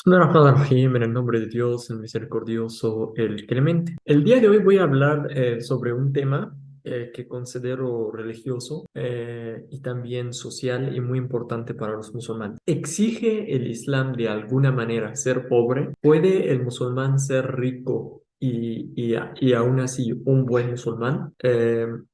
Bismillahirrahmanirrahim, en el nombre de Dios, el misericordioso, el clemente. El día de hoy voy a hablar sobre un tema que considero religioso y también social y muy importante para los musulmanes. ¿Exige el Islam de alguna manera ser pobre? ¿Puede el musulmán ser rico y aún así un buen musulmán?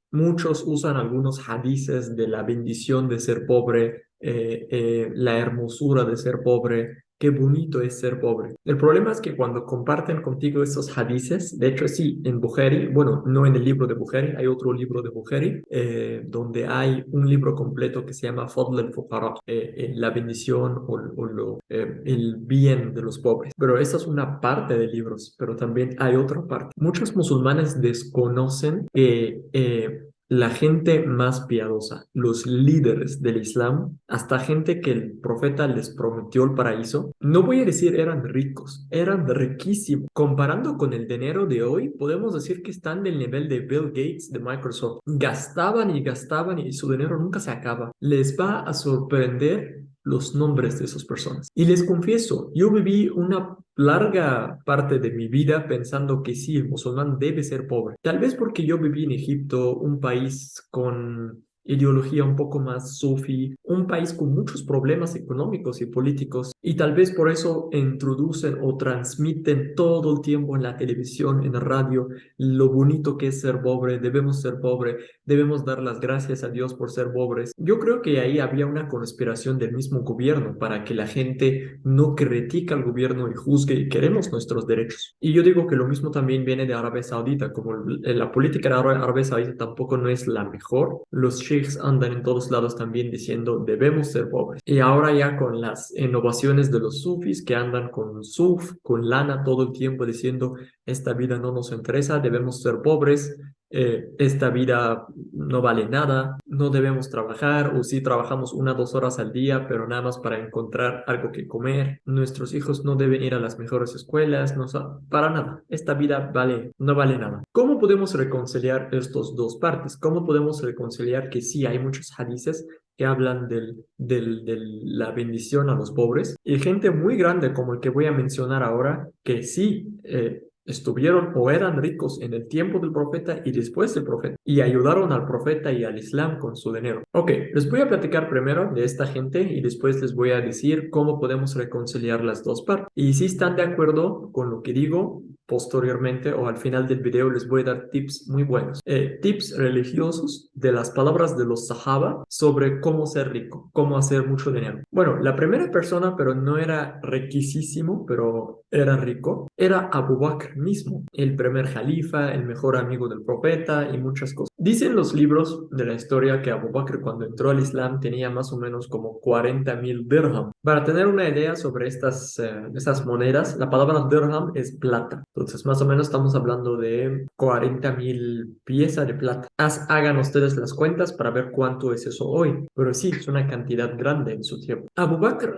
Muchos usan algunos hadices de la bendición de ser pobre, la hermosura de ser pobre. Qué bonito es ser pobre. El problema es que cuando comparten contigo esos hadices, de hecho sí, en Bukhari, bueno, no en el libro de Bukhari, hay otro libro de Bukhari, donde hay un libro completo que se llama Fadl al-Fuqara, la bendición o el bien de los pobres. Pero esa es una parte de libros, pero también hay otra parte. Muchos musulmanes desconocen que la gente más piadosa, los líderes del Islam, hasta gente que el profeta les prometió el paraíso, no voy a decir eran ricos, eran riquísimos. Comparando con el dinero de hoy, podemos decir que están del nivel de Bill Gates de Microsoft. Gastaban y su dinero nunca se acaba. Les va a sorprender los nombres de esas personas. Y les confieso, yo viví una larga parte de mi vida pensando que sí, el musulmán debe ser pobre. Tal vez porque yo viví en Egipto, un país con ideología un poco más sufi, un país con muchos problemas económicos y políticos, y tal vez por eso introducen o transmiten todo el tiempo en la televisión, en la radio, lo bonito que es ser pobre, debemos ser pobre, debemos dar las gracias a Dios por ser pobres. Yo creo que ahí había una conspiración del mismo gobierno para que la gente no critique al gobierno y juzgue y queremos nuestros derechos. Y yo digo que lo mismo también viene de Arabia Saudita, como la política de Arabia Saudita tampoco no es la mejor. Los sheikhs andan en todos lados también diciendo debemos ser pobres. Y ahora ya con las innovaciones de los sufis que andan con suf, con lana todo el tiempo diciendo esta vida no nos interesa, debemos ser pobres, esta vida no vale nada, no debemos trabajar o sí trabajamos 1 o 2 horas al día, pero nada más para encontrar algo que comer. Nuestros hijos no deben ir a las mejores escuelas, no, para nada. Esta vida no vale nada. ¿Cómo podemos reconciliar estos dos partes? ¿Cómo podemos reconciliar que sí hay muchos hadices que hablan de la bendición a los pobres y gente muy grande como el que voy a mencionar ahora, que sí estuvieron o eran ricos en el tiempo del profeta y después del profeta y ayudaron al profeta y al Islam con su dinero? Ok, les voy a platicar primero de esta gente y después les voy a decir cómo podemos reconciliar las dos partes. Y si están de acuerdo con lo que digo, posteriormente o al final del video les voy a dar tips muy buenos. Tips religiosos de las palabras de los Sahaba sobre cómo ser rico, cómo hacer mucho dinero. Bueno, la primera persona, pero no era riquísimo, pero era rico, era Abu Bakr mismo, el primer califa, el mejor amigo del profeta y muchas cosas. Dicen los libros de la historia que Abu Bakr cuando entró al Islam tenía más o menos como 40.000 dirham. Para tener una idea sobre estas monedas, la palabra dirham es plata. Entonces, más o menos estamos hablando de 40.000 piezas de plata. Hagan ustedes las cuentas para ver cuánto es eso hoy. Pero sí, es una cantidad grande en su tiempo. Abu Bakr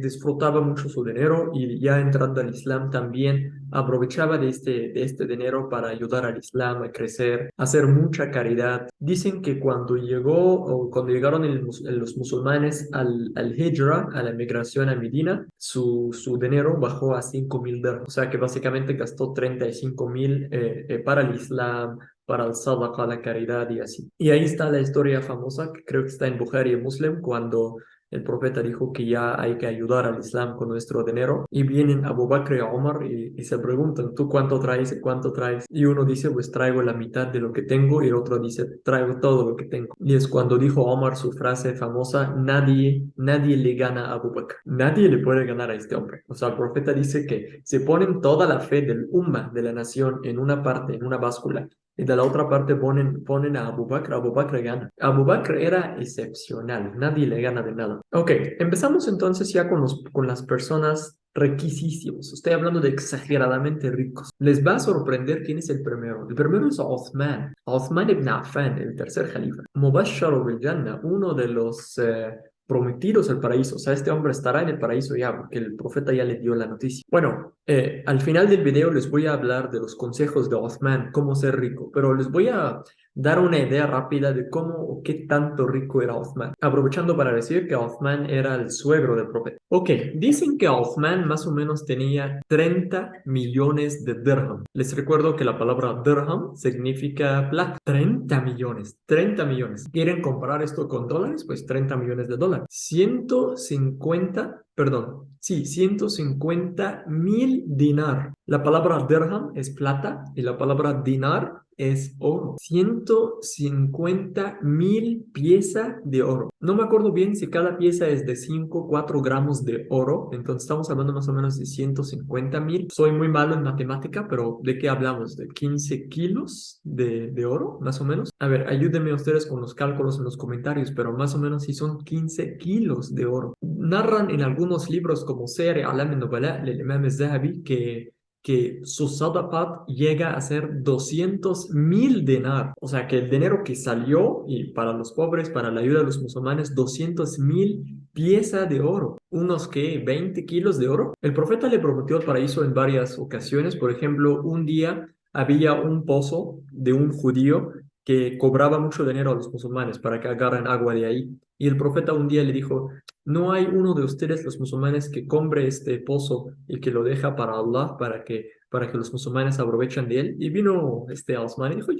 disfrutaba mucho su dinero y ya entrando al Islam también aprovechaba de este dinero para ayudar al Islam a crecer, hacer mucha caridad. Dicen que cuando llegaron los musulmanes al Hijra, a la migración a Medina, su dinero bajó a 5.000 dirhams. O sea que básicamente gastó 35.000 para el Islam, para el sadaqa, la caridad y así. Y ahí está la historia famosa, que creo que está en Bukhari y Muslim, cuando el profeta dijo que ya hay que ayudar al Islam con nuestro dinero. Y vienen Abu Bakr y Omar y se preguntan, ¿tú cuánto traes? ¿Cuánto traes? Y uno dice, pues traigo la mitad de lo que tengo. Y el otro dice, traigo todo lo que tengo. Y es cuando dijo Omar su frase famosa, nadie le gana a Abu Bakr. Nadie le puede ganar a este hombre. O sea, el profeta dice que se ponen toda la fe del umma, de la nación, en una parte, en una báscula. Y de la otra parte ponen a Abu Bakr gana. Abu Bakr era excepcional, nadie le gana de nada. Ok, empezamos entonces ya con las personas riquísimos. Estoy hablando de exageradamente ricos. Les va a sorprender quién es el primero. El primero es Uthman ibn Affan, el tercer califa. Mubashsharu bil Jannah, uno de los prometidos al paraíso. O sea, este hombre estará en el paraíso ya, porque el profeta ya le dio la noticia. Bueno, al final del video les voy a hablar de los consejos de Uthman, cómo ser rico, pero les voy a dar una idea rápida de cómo o qué tanto rico era Uthman, aprovechando para decir que Uthman era el suegro del profeta. Ok, dicen que Uthman más o menos tenía 30 millones de dirham. Les recuerdo que la palabra dirham significa plata. 30 millones, 30 millones. ¿Quieren comparar esto con dólares? Pues 30 millones de dólares. 150, perdón, sí, 150.000 dinar. La palabra dirham es plata y la palabra dinar es oro. 150.000 piezas de oro. No me acuerdo bien si cada pieza es de 5 o 4 gramos de oro. Entonces estamos hablando más o menos de 150.000. Soy muy malo en matemática, pero ¿de qué hablamos? ¿De 15 kilos de oro, más o menos? A ver, ayúdenme ustedes con los cálculos en los comentarios, pero más o menos si son 15 kilos de oro. Narran en algunos libros como Ser Alam al-Nubala del Imam al-Zahabi que su sadaqat llega a ser 200.000 dinar. O sea, que el dinero que salió y para los pobres, para la ayuda de los musulmanes, 200.000 piezas de oro. Unos que 20 kilos de oro. El profeta le prometió el paraíso en varias ocasiones. Por ejemplo, un día había un pozo de un judío que cobraba mucho dinero a los musulmanes para que agarren agua de ahí. Y el profeta un día le dijo, no hay uno de ustedes, los musulmanes, que compre este pozo y que lo deja para Allah, para que los musulmanes aprovechen de él. Y vino este Osman y dijo,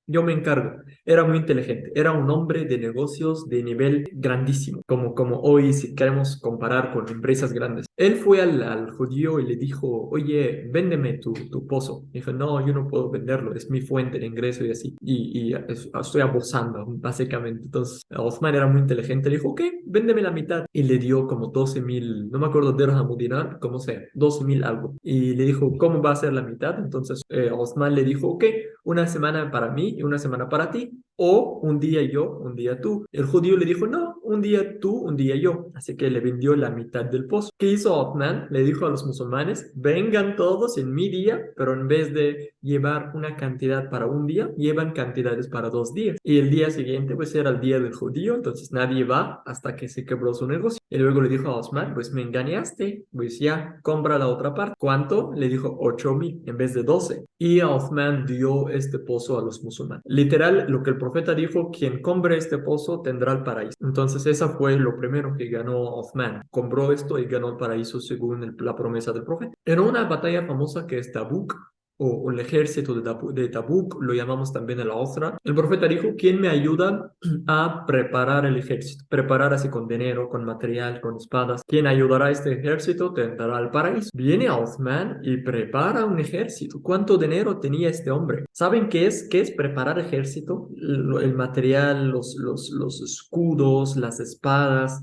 yo me encargo. Era muy inteligente, era un hombre de negocios de nivel grandísimo, como hoy si queremos comparar con empresas grandes. Él fue al judío y le dijo, oye, véndeme tu pozo. Dijo, no, yo no puedo venderlo, es mi fuente de ingreso y así. Estoy abusando, básicamente. Entonces, Osman era muy inteligente, le dijo, ok, véndeme la mitad. Y le dio como 12.000, no me acuerdo, dirham o dinar, como sea, 12.000 algo. Y le dijo, ¿cómo va a ser la mitad? Entonces, Osman le dijo, ok, una semana para mí y una semana para ti, o un día yo, un día tú. El judío le dijo, no, un día tú, un día yo. Así que le vendió la mitad del pozo. ¿Qué hizo Othman? Le dijo a los musulmanes, vengan todos en mi día, pero en vez de llevar una cantidad para un día, llevan cantidades para 2 días. Y el día siguiente, pues era el día del judío, entonces nadie va hasta que se quebró su negocio. Y luego le dijo a Othman, pues me engañaste, pues ya, compra la otra parte. ¿Cuánto? Le dijo 8.000 en vez de 12. Y Othman dio este pozo a los musulmanes. Literal, lo que el profeta dijo, quien compre este pozo tendrá el paraíso. Entonces, esa fue lo primero que ganó Othman. Compró esto y ganó el paraíso según la promesa del profeta. En una batalla famosa que es Tabuk, o el ejército de Tabuk, lo llamamos también el Osra, el profeta dijo, ¿quién me ayuda a preparar el ejército? Preparar así con dinero, con material, con espadas. ¿Quién ayudará a este ejército? Tendrá el paraíso. Viene Osman y prepara un ejército. ¿Cuánto dinero tenía este hombre? ¿Saben qué es? ¿Qué es preparar ejército? El material, los escudos, las espadas,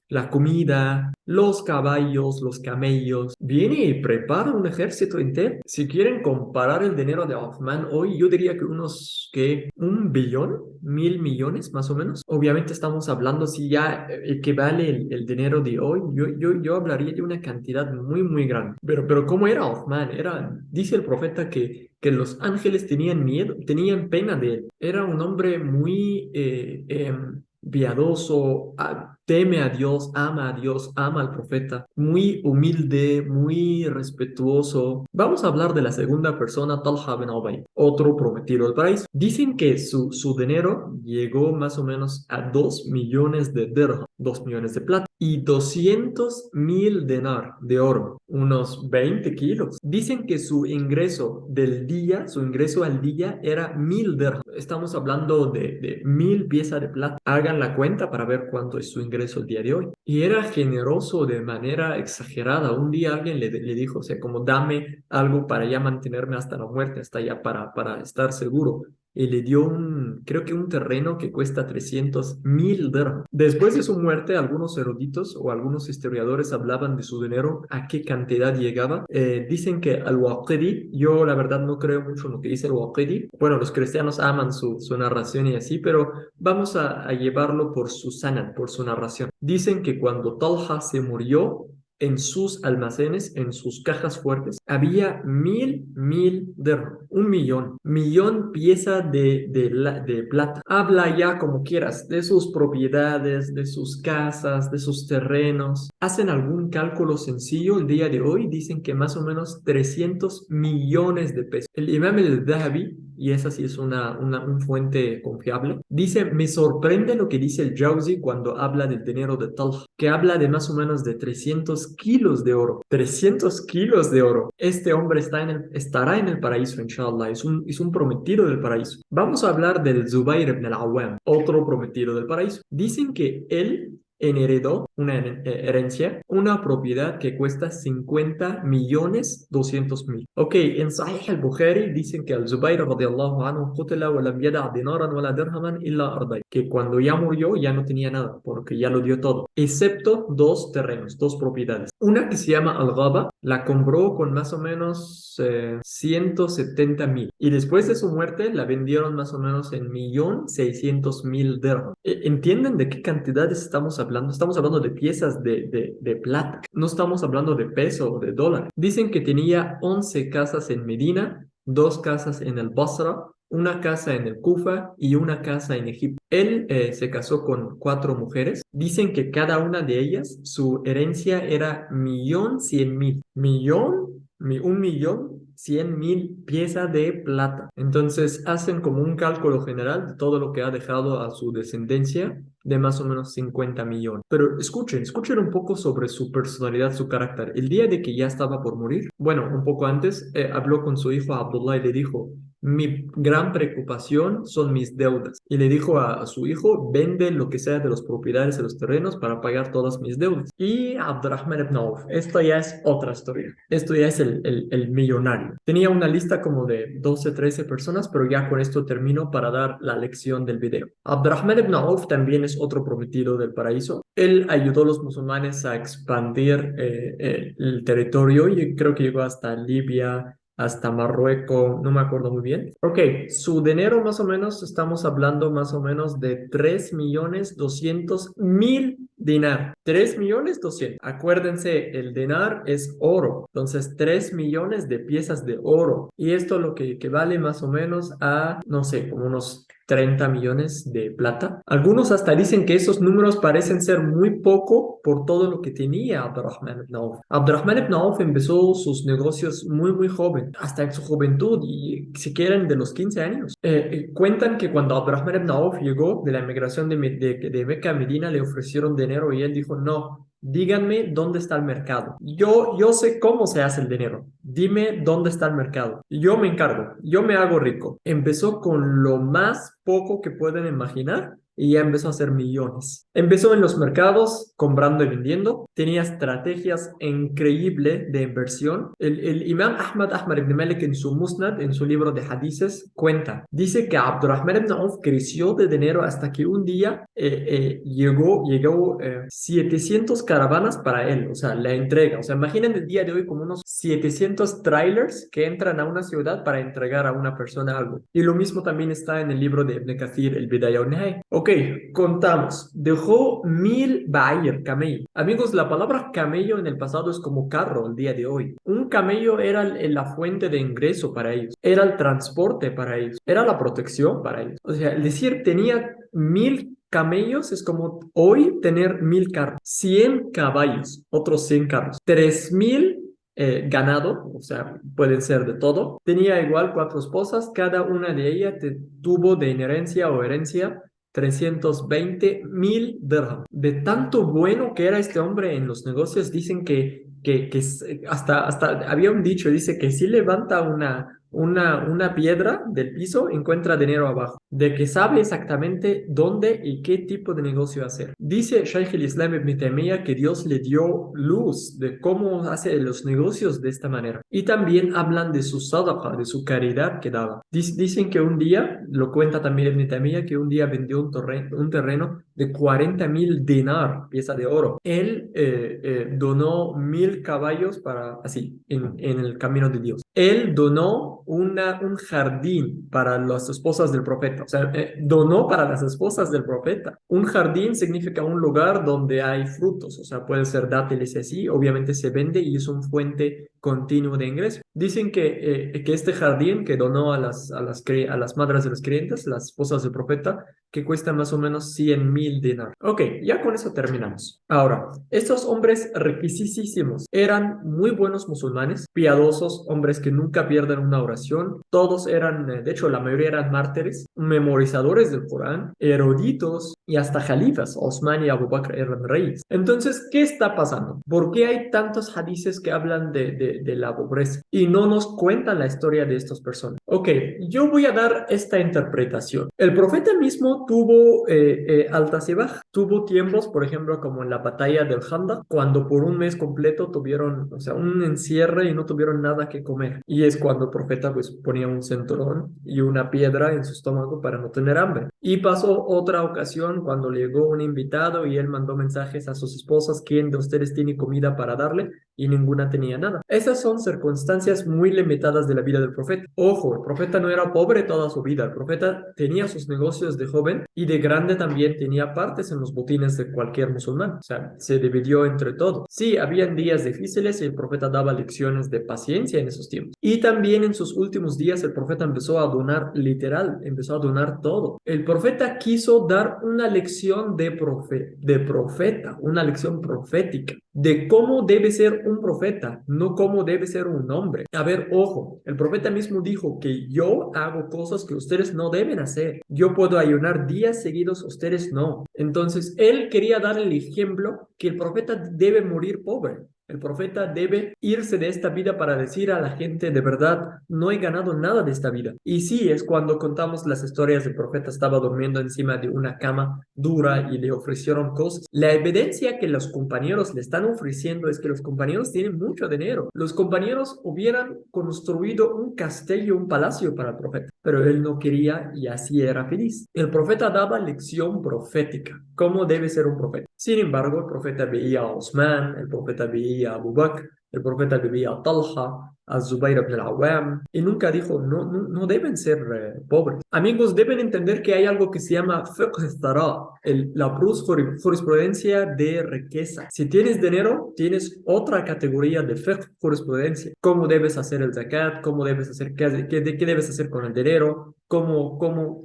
la comida, los caballos, los camellos. Viene y prepara un ejército entero. Si quieren comparar el dinero de Othman hoy, yo diría que unos, que 1 billón, 1.000 millones más o menos. Obviamente estamos hablando si ya equivale el dinero de hoy. Yo hablaría de una cantidad muy, muy grande. Pero ¿cómo era Othman? Dice el profeta que los ángeles tenían miedo, tenían pena de él. Era un hombre muy piadoso, teme a Dios, ama al profeta, muy humilde, muy respetuoso. Vamos a hablar de la segunda persona, Talha bin Ubayd, otro prometido del paraíso. Dicen que su dinero llegó más o menos a 2 millones de dirham, 2 millones de plata, y 200.000 dinar de oro, unos 20 kilos. Dicen que su ingreso del día, su ingreso al día era 1.000 dirham. Estamos hablando de 1.000 piezas de plata. Hagan la cuenta para ver cuánto es su ingreso el día de hoy. Y era generoso de manera exagerada. Un día alguien le dijo, o sea, como dame algo para ya mantenerme hasta la muerte, hasta ya para estar seguro. Y le dio creo que un terreno que cuesta 300.000 dirham. Después de su muerte, algunos eruditos o algunos historiadores hablaban de su dinero, a qué cantidad llegaba. Dicen que al-Waqidi, yo la verdad no creo mucho en lo que dice al-Waqidi. Bueno, los cristianos aman su narración y así, pero vamos a llevarlo por su sanad, por su narración. Dicen que cuando Talha se murió, en sus almacenes, en sus cajas fuertes, había mil dirham, 1 millón, millón pieza de plata. Habla ya como quieras, de sus propiedades, de sus casas, de sus terrenos. Hacen algún cálculo sencillo el día de hoy, dicen que más o menos 300 millones de pesos. El Imam al-Dhahabi, y esa sí es una fuente confiable, dice, me sorprende lo que dice el Jauzi cuando habla del dinero de Talha, que habla de más o menos de 300 kilos de oro. 300 kilos de oro. Este hombre estará en el paraíso, inshallah. Es un prometido del paraíso. Vamos a hablar del Zubair ibn al-Awwam, otro prometido del paraíso. Dicen que él heredó una herencia, una propiedad que cuesta 50 millones 200 mil. Ok, en Sahih al-Bukhari dicen que al-Zubayr radiyallahu anhu qutila wa lam yada' dinaran wa la dirhaman illa arday, que cuando ya murió ya no tenía nada, porque ya lo dio todo, excepto dos terrenos, dos propiedades. Una que se llama Al-Ghaba, la compró con más o menos 170 mil, y después de su muerte la vendieron más o menos en 1.600.000 dirham. ¿Entienden de qué cantidades estamos hablando? Estamos hablando de piezas de plata. No estamos hablando de peso o de dólar. Dicen que tenía 11 casas en Medina, 2 casas en el Basra, una casa en el Kufa y una casa en Egipto. Él se casó con 4 mujeres. Dicen que cada una de ellas, su herencia era 1.100.000. 1.100.000 piezas de plata. Entonces hacen como un cálculo general de todo lo que ha dejado a su descendencia, de más o menos 50 millones. Pero escuchen un poco sobre su personalidad, su carácter. El día de que ya estaba por morir, bueno, un poco antes, habló con su hijo Abdullah y le dijo, mi gran preocupación son mis deudas. Y le dijo a su hijo, vende lo que sea de las propiedades de los terrenos para pagar todas mis deudas. Y Abdurrahman ibn Auf, esto ya es otra historia. Esto ya es el millonario. Tenía una lista como de 12, 13 personas, pero ya con esto termino para dar la lección del video. Abdurrahman ibn Auf también es otro prometido del paraíso. Él ayudó a los musulmanes a expandir el territorio y creo que llegó hasta Libia, hasta Marruecos, no me acuerdo muy bien. Ok, su dinero más o menos, estamos hablando más o menos de 3.200.000 dinar. 3.200.000. Acuérdense, el dinar es oro. Entonces, 3 millones de piezas de oro. Y esto lo que vale más o menos a, no sé, como unos 30 millones de plata. Algunos hasta dicen que esos números parecen ser muy poco por todo lo que tenía Abdurrahman ibn Auf. Abdurrahman ibn Auf empezó sus negocios muy joven, hasta en su juventud y si quieren de los 15 años. Cuentan que cuando Abdurrahman ibn Auf llegó de la emigración de Meca a Medina le ofrecieron dinero y él dijo no. Díganme dónde está el mercado. Yo sé cómo se hace el dinero. Dime dónde está el mercado. Yo me encargo. Yo me hago rico. Empezó con lo más poco que pueden imaginar y ya empezó a hacer millones. Empezó en los mercados comprando y vendiendo. Tenía estrategias increíbles de inversión. El Imam Ahmad ibn Malik en su Musnad, en su libro de hadices, cuenta. Dice que Abdurrahman ibn Auf creció de dinero hasta que un día llegó 700 caravanas para él, o sea, la entrega. O sea, imaginen el día de hoy como unos 700 trailers que entran a una ciudad para entregar a una persona algo. Y lo mismo también está en el libro de Ibn Kathir, el Bidaya wa Nihaya. Ok, contamos. Dejó 1.000 ba'ir, camello. Amigos, la palabra camello en el pasado es como carro el día de hoy. Un camello era la fuente de ingreso para ellos, era el transporte para ellos, era la protección para ellos. O sea, es decir, tenía 1.000 camellos es como hoy tener 1.000 carros, 100 caballos, otros 100 carros, 3.000 ganado, o sea, pueden ser de todo. Tenía igual 4 esposas, cada una de ellas tuvo de herencia o herencia 320.000 dirham. De tanto bueno que era este hombre en los negocios, dicen que hasta había un dicho, dice que si levanta una piedra del piso, encuentra dinero abajo, de que sabe exactamente dónde y qué tipo de negocio hacer. Dice Shaykh al-Islam ibn Taymiyyah que Dios le dio luz de cómo hace los negocios de esta manera. Y también hablan de su sadaqa, de su caridad que daba. Dicen que un día, lo cuenta también Ibn Taymiyyah, que un día vendió un terreno de 40.000 dinar, pieza de oro. Él donó 1.000 caballos para, así, en el camino de Dios. Él donó un jardín para las esposas del profeta. O sea, donó para las esposas del profeta. Un jardín significa un lugar donde hay frutos, o sea, puede ser dátiles y así, obviamente se vende y es un fuente continuo de ingreso. Dicen que este jardín que donó a las madres de los creyentes, las esposas del profeta, que cuesta más o menos 100.000 dinars. Ok, ya con eso terminamos. Ahora, estos hombres riquísimos eran muy buenos musulmanes, piadosos, hombres que nunca pierden una oración. Todos eran, de hecho, la mayoría eran mártires, memorizadores del Corán, eruditos y hasta jalifas. Osman y Abu Bakr eran reyes. Entonces, ¿qué está pasando? ¿Por qué hay tantos hadices que hablan de la pobreza y no nos cuentan la historia de estas personas? Ok, yo voy a dar esta interpretación. El profeta mismo tuvo altas y bajas. Tuvo tiempos, por ejemplo, como en la batalla del Khandaq, cuando por un mes completo tuvieron, o sea, un encierre y no tuvieron nada que comer. Y es cuando el profeta pues ponía un cinturón y una piedra en su estómago para no tener hambre. Y pasó otra ocasión cuando llegó un invitado y él mandó mensajes a sus esposas: ¿quién de ustedes tiene comida para darle? Y ninguna tenía nada. Esas son circunstancias muy limitadas de la vida del profeta. Ojo, el profeta no era pobre toda su vida. El profeta tenía sus negocios de joven y de grande también tenía partes en los botines de cualquier musulmán. O sea, se dividió entre todos. Sí, habían días difíciles y el profeta daba lecciones de paciencia en esos tiempos. Y también en sus últimos días el profeta empezó a donar literal, empezó a donar todo. El profeta quiso dar una lección de profeta, una lección profética, de cómo debe ser un profeta, no cómo debe ser un hombre. A ver, ojo, el profeta mismo dijo que yo hago cosas que ustedes no deben hacer. Yo puedo ayunar días seguidos, ustedes no. Entonces, él quería dar el ejemplo que el profeta debe morir pobre. El profeta debe irse de esta vida para decir a la gente: de verdad, no he ganado nada de esta vida. Y sí, es cuando contamos las historias del profeta estaba durmiendo encima de una cama dura y le ofrecieron cosas. La evidencia que los compañeros le están ofreciendo es que los compañeros tienen mucho dinero. Los compañeros hubieran construido un castillo, un palacio para el profeta, pero él no quería y así era feliz. El profeta daba lección profética, cómo debe ser un profeta. Sin embargo, el profeta veía a Osman, el profeta veía a Abu Bakr, el profeta veía a Talha, a Zubair ibn al-Awwam, y nunca dijo: no deben ser pobres. Amigos, deben entender que hay algo que se llama fiqh thara, la jurisprudencia de riqueza. Si tienes dinero, tienes otra categoría de fiqh, jurisprudencia. Cómo debes hacer el zakat, cómo debes hacer, qué debes hacer con el dinero,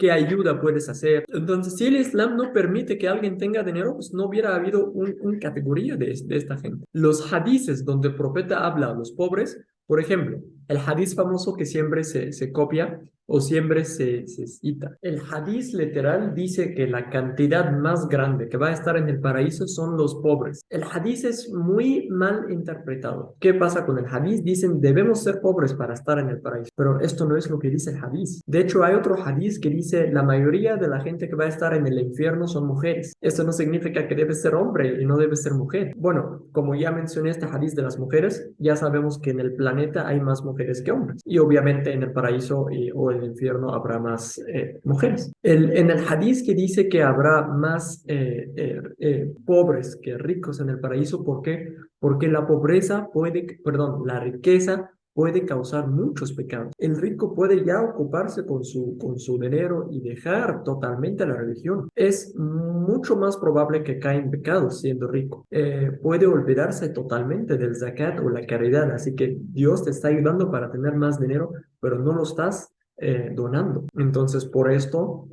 qué ayuda puedes hacer. Entonces, si el Islam no permite que alguien tenga dinero, pues no hubiera habido una categoría de esta gente. Los hadices donde el profeta habla a los pobres, por ejemplo, el hadiz famoso que siempre se copia o siempre se cita. El hadiz literal dice que la cantidad más grande que va a estar en el paraíso son los pobres. El hadiz es muy mal interpretado. ¿Qué pasa con el hadiz? Dicen: debemos ser pobres para estar en el paraíso. Pero esto no es lo que dice el hadiz. De hecho, hay otro hadiz que dice: la mayoría de la gente que va a estar en el infierno son mujeres. Esto no significa que debes ser hombre y no debes ser mujer. Bueno, como ya mencioné este hadiz de las mujeres, ya sabemos que en el planeta hay más mujeres que hombres. Y obviamente en el paraíso o en el infierno habrá más mujeres. En el hadiz que dice que habrá más pobres que ricos en el paraíso, ¿por qué? Porque la riqueza puede causar muchos pecados. El rico puede ya ocuparse con su dinero y dejar totalmente la religión. Es mucho más probable que caiga en pecados siendo rico. Puede olvidarse totalmente del zakat o la caridad. Así que Dios te está ayudando para tener más dinero, pero no lo estás donando. Entonces, por eso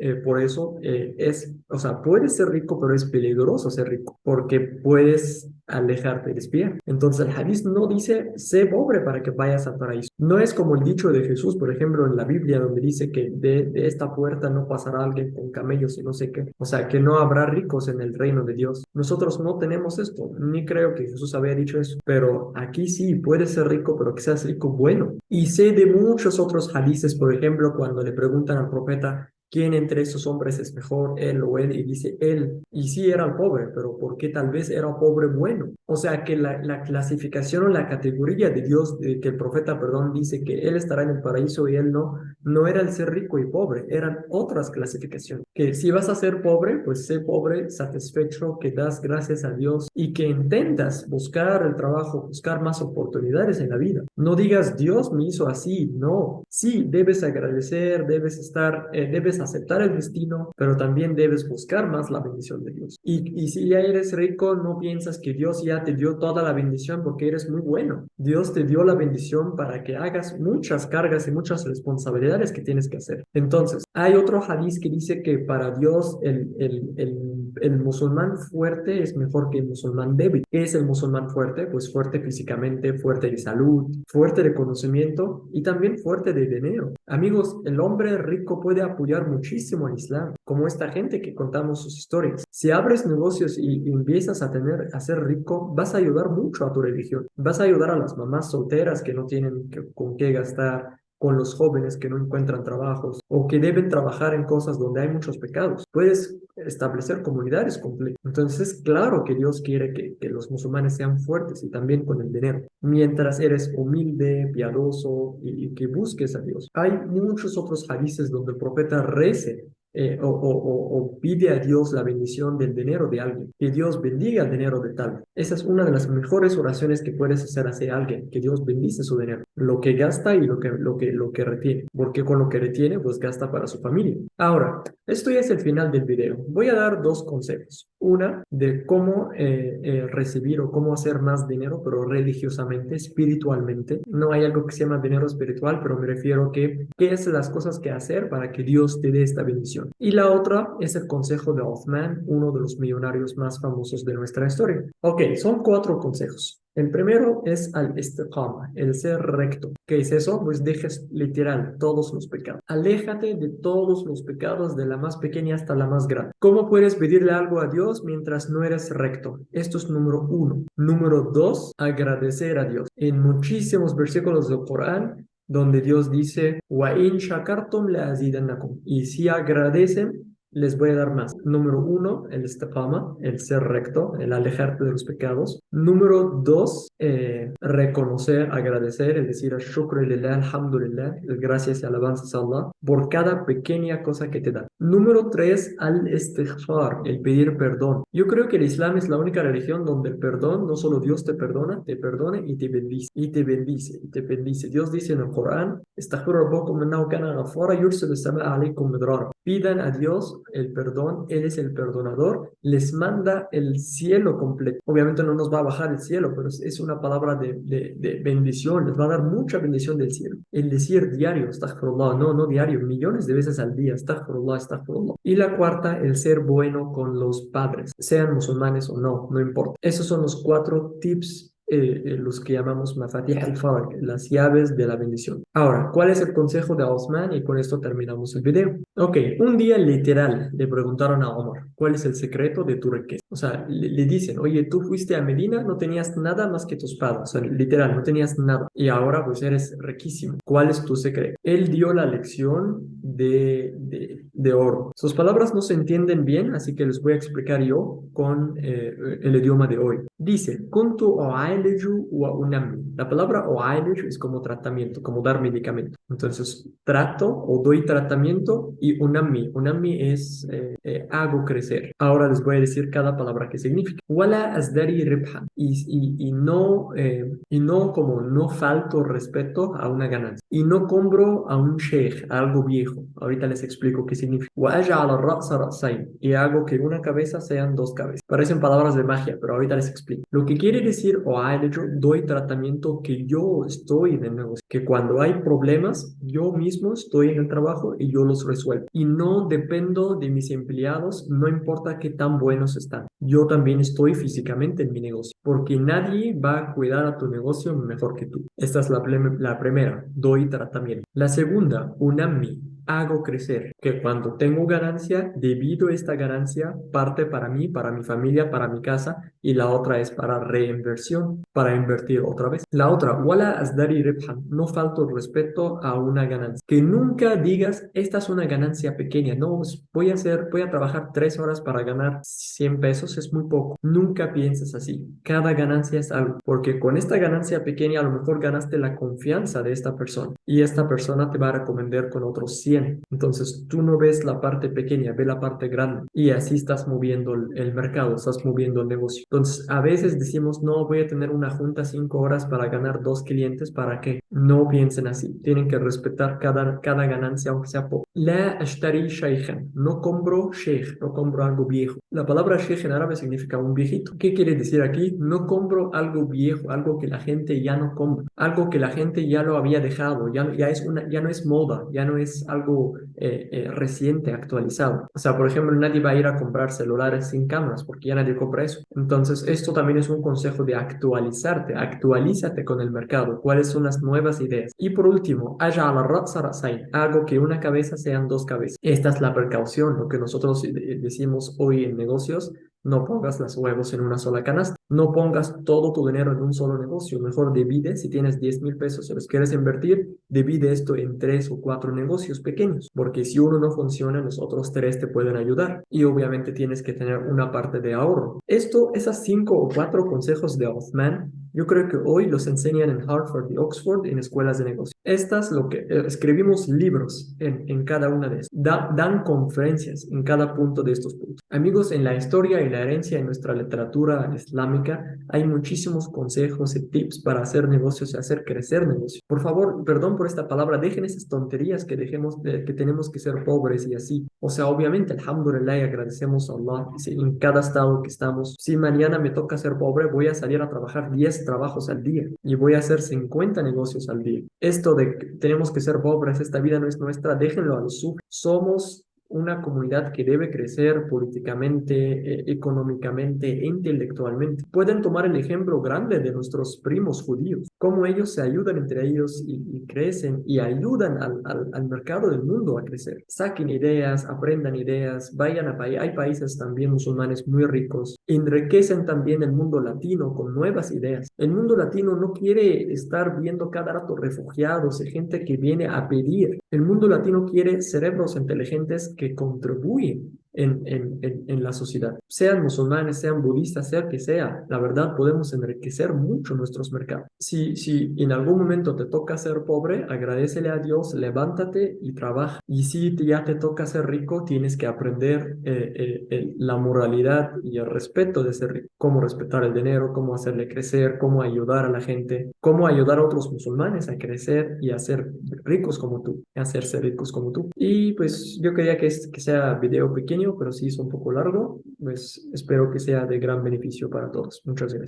o sea, puedes ser rico, pero es peligroso ser rico, porque puedes alejarte y desviar. Entonces, el hadith no dice: sé pobre para que vayas al paraíso. No es como el dicho de Jesús, por ejemplo, en la Biblia, donde dice que de esta puerta no pasará alguien con camellos y no sé qué. O sea, que no habrá ricos en el reino de Dios. Nosotros no tenemos esto, ni creo que Jesús había dicho eso, pero aquí sí, puedes ser rico, pero que seas rico bueno. Y sé de muchos otros hadices, por ejemplo, cuando le preguntan al profeta: ¿quién entre esos hombres es mejor, él o él? Y dice él. Y sí era el pobre, pero porque tal vez era pobre bueno. O sea que la clasificación o la categoría de Dios, que el profeta, perdón, dice que él estará en el paraíso y él no, no era el ser rico y pobre, eran otras clasificaciones. Que si vas a ser pobre, pues sé pobre, satisfecho, que das gracias a Dios y que intentas buscar el trabajo, buscar más oportunidades en la vida. No digas, Dios me hizo así, no. Sí, debes agradecer, debes estar, debes aceptar el destino, pero también debes buscar más la bendición de Dios. Y si ya eres rico, no piensas que Dios ya te dio toda la bendición porque eres muy bueno. Dios te dio la bendición para que hagas muchas cargas y muchas responsabilidades que tienes que hacer. Entonces, hay otro hadiz que dice que para Dios el musulmán fuerte es mejor que el musulmán débil. ¿Qué es el musulmán fuerte? Pues fuerte físicamente, fuerte de salud, fuerte de conocimiento y también fuerte de dinero. Amigos, el hombre rico puede apoyar muchísimo al Islam, como esta gente que contamos sus historias. Si abres negocios y empiezas a ser rico, vas a ayudar mucho a tu religión. Vas a ayudar a las mamás solteras que no tienen con qué gastar, con los jóvenes que no encuentran trabajos o que deben trabajar en cosas donde hay muchos pecados. Puedes establecer comunidades completas. Entonces, claro que Dios quiere que los musulmanes sean fuertes y también con el dinero, mientras eres humilde, piadoso y que busques a Dios. Hay muchos otros hadices donde el profeta rece o pide a Dios la bendición del dinero de alguien, que Dios bendiga el dinero de tal. Esa es una de las mejores oraciones que puedes hacer hacia alguien, que Dios bendice su dinero, lo que gasta y lo que retiene, porque con lo que retiene, pues gasta para su familia. Ahora, esto ya es el final del video. Voy a dar dos consejos. Una de cómo recibir o cómo hacer más dinero, pero religiosamente, espiritualmente. No hay algo que se llama dinero espiritual, pero me refiero a que qué es las cosas que hacer para que Dios te dé esta bendición. Y la otra es el consejo de Uthman, uno de los millonarios más famosos de nuestra historia. Ok, son cuatro consejos. El primero es al-istiqama, el ser recto. ¿Qué es eso? Pues dejes literal todos los pecados. Aléjate de todos los pecados, de la más pequeña hasta la más grande. ¿Cómo puedes pedirle algo a Dios mientras no eres recto? Esto es número uno. Número dos, agradecer a Dios. En muchísimos versículos del Corán, donde Dios dice, "Wa in shakartum la azidannakum", y si agradecen, les voy a dar más. Número uno, el istiqama, el ser recto, el alejarte de los pecados. Número dos, reconocer, agradecer, es decir, shukr lillah, alhamdulillah, gracias y alabanzas a Allah, por cada pequeña cosa que te da. Número tres, al-istighfar, el pedir perdón. Yo creo que el Islam es la única religión donde el perdón, no solo Dios te perdona, te perdona y te bendice, y te bendice, y te bendice. Dios dice en el Corán, "Astaghfiru rabbakum innahu kana ghafara yursilu as-samaa alaykum midrara". Pidan a Dios el perdón, Él es el perdonador, les manda el cielo completo. Obviamente no nos va a bajar el cielo, pero es una palabra de bendición, les va a dar mucha bendición del cielo. El decir diario, astaghfirullah, no diario, millones de veces al día, astaghfirullah, astaghfirullah. Y la cuarta, el ser bueno con los padres, sean musulmanes o no, no importa. Esos son los cuatro tips, los que llamamos mafatih al-faraj, las llaves de la bendición. Ahora, ¿cuál es el consejo de Osman? Y con esto terminamos el video. Ok, un día literal le preguntaron a Omar, ¿cuál es el secreto de tu riqueza? O sea, le dicen, oye, tú fuiste a Medina, no tenías nada más que tus padres, o sea, literal, no tenías nada. Y ahora pues eres riquísimo. ¿Cuál es tu secreto? Él dio la lección de oro. Sus palabras no se entienden bien, así que les voy a explicar yo con el idioma de hoy. Dice, kuntu u'aliju wa unammi. La palabra u'aliju es como tratamiento, como dar medicamento. Entonces, trato o doy tratamiento y unammi. Unammi es hago crecer. Ahora les voy a decir cada palabra que significa. Wala asdari ribhan. Y no como no falto respeto a una ganancia. Y no compro a un sheikh, a algo viejo. Ahorita les explico qué significa. Wa aj'al ar-ra'sa ra'sayn. Y hago que una cabeza sean dos cabezas. Parecen palabras de magia, pero ahorita les explico. Lo que quiere decir o hecho, doy tratamiento que yo estoy en el negocio. Que cuando hay problemas, yo mismo estoy en el trabajo y yo los resuelvo. Y no dependo de mis empleados, no importa qué tan buenos están. Yo también estoy físicamente en mi negocio. Porque nadie va a cuidar a tu negocio mejor que tú. Esta es la primera, doy tratamiento. La segunda, unami, hago crecer, que cuando tengo ganancia, debido a esta ganancia, parte para mí, para mi familia, para mi casa, y la otra es para reinversión, para invertir otra vez. La otra, wala asdari ribhan, no falto el respeto a una ganancia. Que nunca digas, esta es una ganancia pequeña, no, voy a trabajar 3 horas para ganar 100 pesos, es muy poco. Nunca pienses así. Cada ganancia es algo, porque con esta ganancia pequeña a lo mejor ganaste la confianza de esta persona y esta persona te va a recomendar con otros 100. Entonces tú no ves la parte pequeña, ve la parte grande y así estás moviendo el mercado, estás moviendo el negocio. Entonces a veces decimos, no, voy a tener una junta 5 horas para ganar 2 clientes, ¿para qué? No piensen así, tienen que respetar cada ganancia aunque sea poco. La ashtari shaykhan, no compro sheikh, no compro algo viejo. La palabra sheikh en árabe significa un viejito. ¿Qué quiere decir aquí? No compro algo viejo, algo que la gente ya no compra, algo que la gente ya lo había dejado, ya no es moda, ya no es algo reciente, actualizado. O sea, por ejemplo, nadie va a ir a comprar celulares sin cámaras porque ya nadie compra eso. Entonces, esto también es un consejo de actualizarte, actualízate con el mercado, cuáles son las nuevas ideas. Y por último, aja'ala ar-ra'sa ra'sayn, hago que una cabeza sean dos cabezas. Esta es la precaución, lo que nosotros decimos hoy en negocios. No pongas los huevos en una sola canasta. No pongas todo tu dinero en un solo negocio. Mejor divide. Si tienes 10.000 pesos y los quieres invertir, divide esto en 3 o 4 negocios pequeños. Porque si uno no funciona, los otros 3 te pueden ayudar. Y obviamente tienes que tener una parte de ahorro. Esas 5 o 4 consejos de Othman, yo creo que hoy los enseñan en Harvard y Oxford en escuelas de negocio. Estas, lo que escribimos libros en cada una de estas. Dan conferencias en cada punto de estos puntos. Amigos, en la historia y la herencia en nuestra literatura islámica hay muchísimos consejos y tips para hacer negocios y hacer crecer negocios. Por favor, perdón por esta palabra, dejen esas tonterías que tenemos que ser pobres y así. O sea, obviamente, alhamdulillah, y agradecemos a Allah en cada estado que estamos. Si mañana me toca ser pobre, voy a salir a trabajar 10 trabajos al día y voy a hacer 50 negocios al día. Esto de que tenemos que ser pobres, esta vida no es nuestra, déjenlo a los suyos. Somos una comunidad que debe crecer políticamente, económicamente e intelectualmente. Pueden tomar el ejemplo grande de nuestros primos judíos, cómo ellos se ayudan entre ellos y crecen y ayudan al mercado del mundo a crecer. Saquen ideas, aprendan ideas, vayan a países. Hay países también musulmanes muy ricos. Enriquecen también el mundo latino con nuevas ideas. El mundo latino no quiere estar viendo cada rato refugiados y gente que viene a pedir. El mundo latino quiere cerebros inteligentes que contribuyen en la sociedad. Sean musulmanes, sean budistas, sea que sea, la verdad podemos enriquecer mucho nuestros mercados. Si en algún momento te toca ser pobre, agradécele a Dios, levántate y trabaja. Y si ya te toca ser rico, tienes que aprender la moralidad y el respeto de ser rico. Cómo respetar el dinero, cómo hacerle crecer, cómo ayudar a la gente, cómo ayudar a otros musulmanes a crecer y a ser ricos como tú, a hacerse ricos como tú. Y pues yo quería que sea video pequeño, pero sí es un poco largo, pues espero que sea de gran beneficio para todos. Muchas gracias.